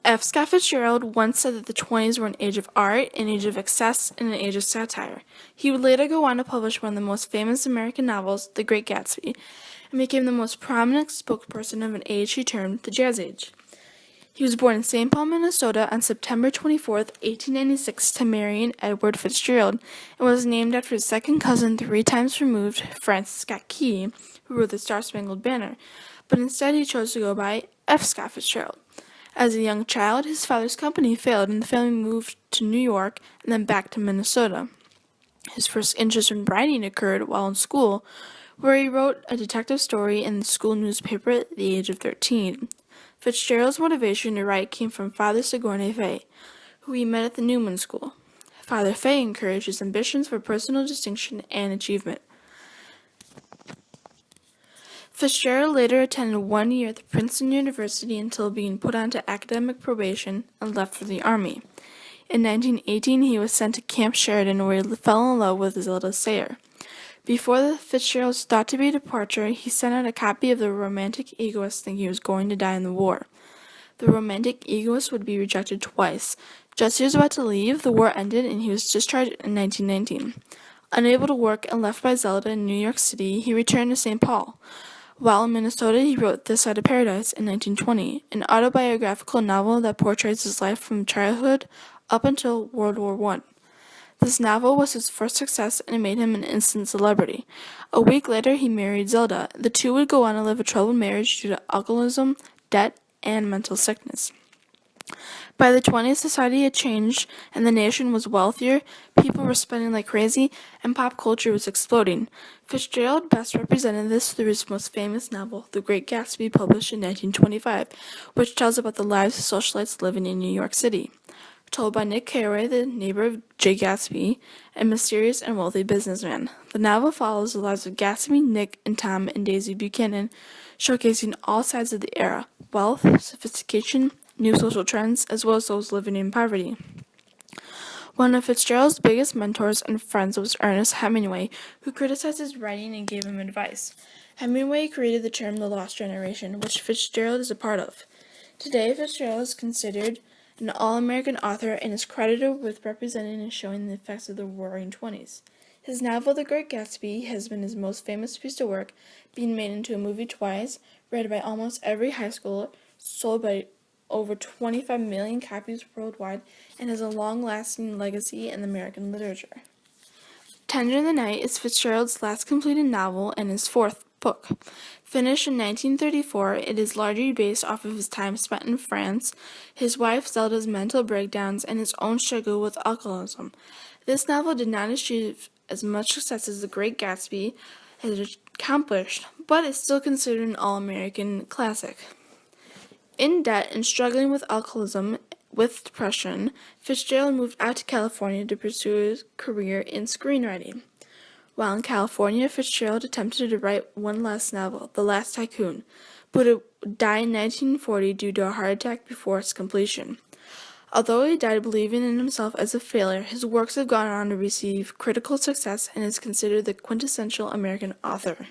F. Scott Fitzgerald once said that the 20s were an age of art, an age of excess, and an age of satire. He would later go on to publish one of the most famous American novels, The Great Gatsby, and became the most prominent spokesperson of an age he termed the Jazz Age. He was born in St. Paul, Minnesota on September 24, 1896, to Mary and Edward Fitzgerald, and was named after his second cousin, 3 times removed, Francis Scott Key, who wrote the Star-Spangled Banner, but instead he chose to go by F. Scott Fitzgerald. As a young child, his father's company failed and the family moved to New York and then back to Minnesota. His first interest in writing occurred while in school, where he wrote a detective story in the school newspaper at the age of 13. Fitzgerald's motivation to write came from Father Sigourney Fay, who he met at the Newman School. Father Fay encouraged his ambitions for personal distinction and achievement. Fitzgerald later attended 1 year at the Princeton University until being put onto academic probation and left for the Army. In 1918, he was sent to Camp Sheridan, where he fell in love with Zelda Sayre. Before the Fitzgerald's thought-to-be departure, he sent out a copy of The Romantic Egoist thinking he was going to die in the war. The Romantic Egoist would be rejected twice. Just as he was about to leave, the war ended and he was discharged in 1919. Unable to work and left by Zelda in New York City, he returned to St. Paul. While in Minnesota, he wrote This Side of Paradise in 1920, an autobiographical novel that portrays his life from childhood up until World War I. This novel was his first success and it made him an instant celebrity. A week later, he married Zelda. The two would go on to live a troubled marriage due to alcoholism, debt, and mental sickness. By the 20s, society had changed and the nation was wealthier, people were spending like crazy, and pop culture was exploding. Fitzgerald best represented this through his most famous novel, The Great Gatsby, published in 1925, which tells about the lives of socialites living in New York City. Told by Nick Carraway, the neighbor of Jay Gatsby, a mysterious and wealthy businessman. The novel follows the lives of Gatsby, Nick, and Tom and Daisy Buchanan, showcasing all sides of the era: wealth, sophistication, new social trends, as well as those living in poverty. One of Fitzgerald's biggest mentors and friends was Ernest Hemingway, who criticized his writing and gave him advice. Hemingway created the term the Lost Generation, which Fitzgerald is a part of. Today, Fitzgerald is considered an all-American author and is credited with representing and showing the effects of the Roaring Twenties. His novel, The Great Gatsby, has been his most famous piece of work, being made into a movie twice, read by almost every high schooler, sold by over 25 million copies worldwide, and has a long-lasting legacy in American literature. Tender in the Night is Fitzgerald's last completed novel and his fourth book. Finished in 1934, it is largely based off of his time spent in France, his wife Zelda's mental breakdowns, and his own struggle with alcoholism. This novel did not achieve as much success as The Great Gatsby has accomplished, but is still considered an all-American classic. In debt and struggling with alcoholism with depression, Fitzgerald moved out to California to pursue his career in screenwriting. While in California, Fitzgerald attempted to write one last novel, The Last Tycoon, but it died in 1940 due to a heart attack before its completion. Although he died believing in himself as a failure, his works have gone on to receive critical success and is considered the quintessential American author.